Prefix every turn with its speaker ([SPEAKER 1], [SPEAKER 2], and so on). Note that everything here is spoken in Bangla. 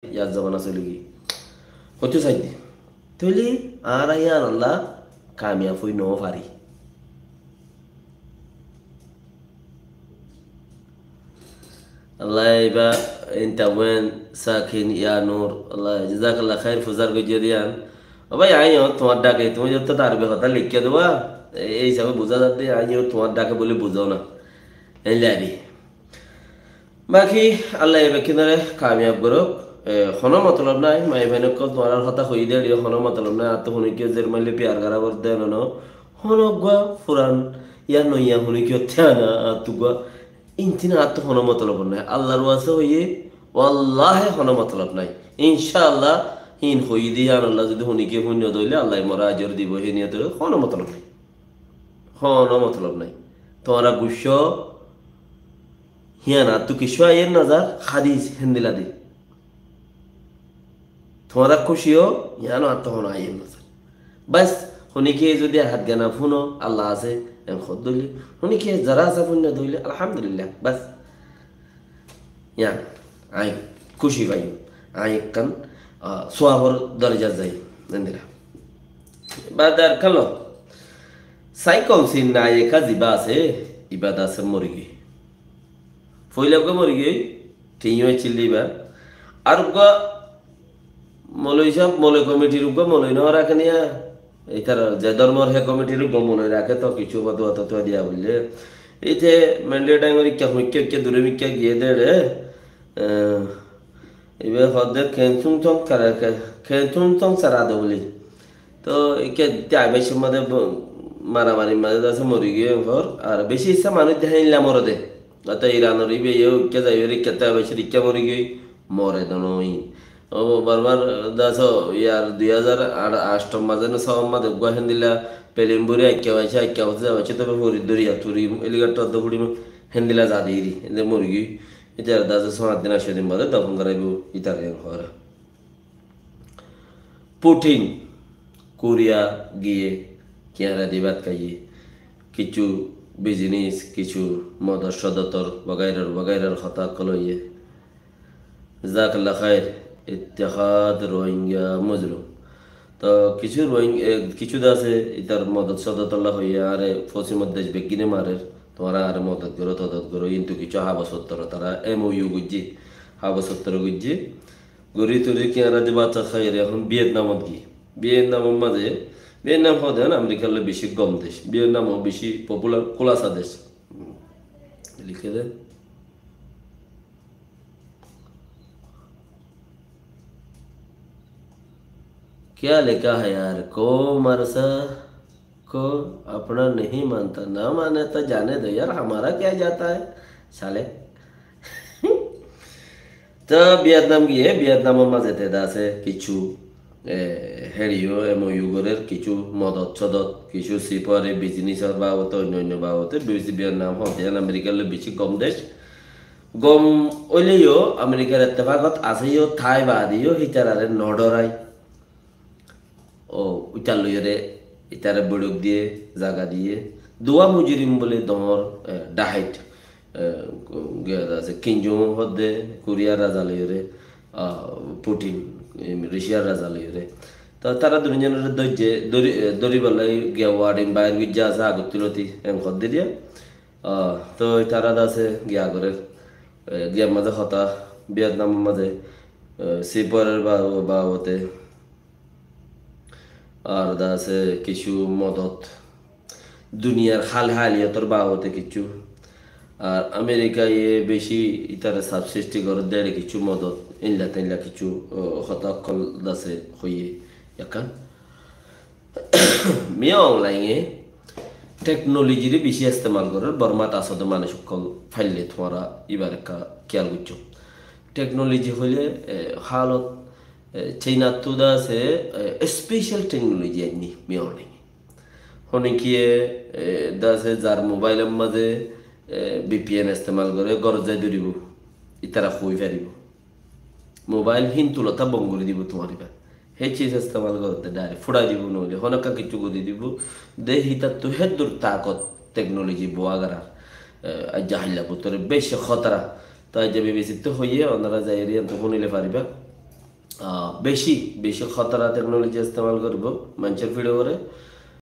[SPEAKER 1] ইয়ার জমানা চলে গিয়ে হতে চাইতে তাহলে আর আইয়ান আল্লাহ কামিয়াব হই ন পারি আল্লাহ এবার ইন্টাওয়েন সাকিন ইয়া নূর আল্লাহ জাজাকাল্লাহ খাইর ফুজার গজিয়ে দিয়ান ও ভাই আইও তোমার ডাকে তুমি যত তার কথা লিখিয়ে দেবা এই হিসাবে বোঝা যাতে আইও তোমার ডাকে বলে বুঝাও না এলে আরি বাকি আল্লাহ এবার কিনারে কামিয়াব করো হনো মতলব নাই মাই ভেনক তোমার কথা হই দিয়ে হনো মতলব নাই আর তো শুনিকে জের মাইলে পিয়ার গারা বর দেন ন হনো গুয়া ফুরান ইয়া নইয়া শুনিকে থিয়ানা তুগুয়া ইনতিনা আর তো হনো মতলব নাই আল্লাহর ওয়াসে হইয়ে ওয়াল্লাহে হনো মতলব নাই ইনশাআল্লাহ হিন হই দিয়ে আর আল্লাহ যদি শুনিকে শূন্য দইলে আল্লাহ মরা আজর দিব হে নিয়ে তোর হনো মতলব নাই হনো মতলব নাই তোমরা গুস্য হিয়ানা তু কিছু আইয়ের নাজার হাদিস হেন্দিলা দি তোমারা খুশিও ইয়ানো আত্মহন আইয়ের নাজার বাস শুনিকে যদি হাত গানা ফুনো আল্লাহ আছে এম খদ দইলে শুনিকে যারা আছে ফুন্য দইলে আলহামদুলিল্লাহ বাস ইয়ান আই খুশি পাই আই কান সোয়াবর দরজা যাই হেন্দিলা বাদার খালো সাইকল সিন না এ কাজিবা আছে ইবাদা আছে মরিগি ফইলাকে মরিগি ঠিই চিল্লিবা আর মলই সব মলয় কমিটির উপর মলই না রাখে নিয়া এইটার যে ধর্মর হে কমিটির উপর মনে রাখে তো কিছু কথা তো দিয়া বললে এই যে মেন্ডে টাইমের মিক্কা দূরে মিক্কা গিয়ে দে রে এবার হদের খেনচুং চং সারা দে বলি তো একে আইবাইসের মধ্যে মারামারি মাঝে আছে মরি গিয়ে ঘর আর বেশি ইচ্ছা মানুষ দেখাই নিলাম মরে দে অত ইরানোর ইবে ইকে যাই রিক্কাতে আইবাইসে রিক্কা মরি গিয়ে মরে দনই ও বারবার দাস ইয়ার 2008 মাঝে না সব মাঝে গুয়াহেন দিলা পেলিমবুরি আইক্যা হচ্ছে যাওয়াছে তবে হরি দরিয়া তুরি এলিগার তো বুড়ি হেন্দিলা যা দিই এদের মুরগি এটা দাস 7 দিন 8 দিন বাদে দফন করাইব ইতারে ঘর পুটিন কোরিয়া গিয়ে কিয়ারা দিবাত খাইয়ে কিছু বিজনেস কিছু মদর সদতর বগাইরার হতা কলইয়ে জাকাল্লাহ খায়ের ইত্তেহাদ রোহিঙ্গা মজলুম তো কিছু কিছু আছে ইতার মদত সদতল্লা হইয়া আরে ফসিমত দেশ বেগিনে মারে তোমরা আর মদত করো তদত করো কিন্তু কিছু হাবসত্তর তারা MOU গুজি হাবসত্তর গুজি গড়ি তুরি কিনারা যে বাচ্চা খাই এখন ভিয়েতনামত গিয়ে ভিয়েতনামের মাঝে ভিয়েতনাম হদেন আমেরিকার বেশি গম দেশ ভিয়েতনামও বেশি পপুলার খোলাসা দেশ লিখে দেন क्या लिखा है यार को मरसा को अपना नहीं मानता ना माने तो जाने दो यार हमारा क्या जाता है साले তো ভিয়েতনাম গিয়ে ভিয়েতনামের মাঝে আছে কিছু হেরিও MOU গরের কিছু মদত সদত কিছু সিপরে বিজনেসের বাবদ অন্যান্য বাবদে ভিয়েতনাম হতে আমেরিকার বেশি গম দেশ গম ওইলেও আমেরিকার এত্তেফাকত আছেও থাই বাদিও হিতারারে নডরাই ও ইটার লইরে ইটারে বড়ক দিয়ে জায়গা দিয়ে দোয়া মুজরিম বলে দমর ডাহাইট আছে কিঞ্জো হদে কোরিয়ার রাজা লইরে পুটিন রাশিয়ার রাজা লইরে তো তারা দুজনের দৈর্যে দরিবলাই গিয়া ওয়ার্ডিং বাইর গিয়া আছে আগতুলতি এম হদে দিয়া তো তারা আছে গিয়া করে গিয়ার মাঝে হতা ভিয়েতনামের মাঝে সিপরের বাবতে আর আছে কিছু মদত দুনিয়ার হালিয়তর বাবতে কিছু আর আমেরিকায় বেশি ইতারে সাবসিস্টি করে দেড় কিছু মদত ইনলা কিছু হতাক্ষল দাসে হইয়ে একান মিয়া অনলাইনে টেকনোলজির বেশি ইস্তেমাল করে বর্মাত আসতে মানুষ সকল ফাইলে তোমারা এবার খেয়াল করছো টেকনোলজি হইলে হালত চাইনা তো আছে স্পেশাল টেকনোলজি আইনি মিয়া অনলাইনে অনেকে দাসে যার মোবাইলের মাঝে VPN ইস্তেমাল করে গরজাই ধরিব ইতারা হই পারিব মোবাইল হিনতুলতা বঙ্গুরি দিব তোমার এবার সেই চিজ ইস্তেমাল করতে ডাইরেক্ট ফুড়াই দিব নহলে হনকা কিছু করে দিব দে হিতার তো হেদুর তাকত টেকনোলজি বোয়াগারার জাহিলা পুতরে বেশি খতরা তাই যে বিবেচিত হইয়ে ওনারা যাই তো শুনিলে পারিবা বেশি বেশি খতরা টেকনোলজি ইস্তেমাল করব মানুষের ভিডিও করে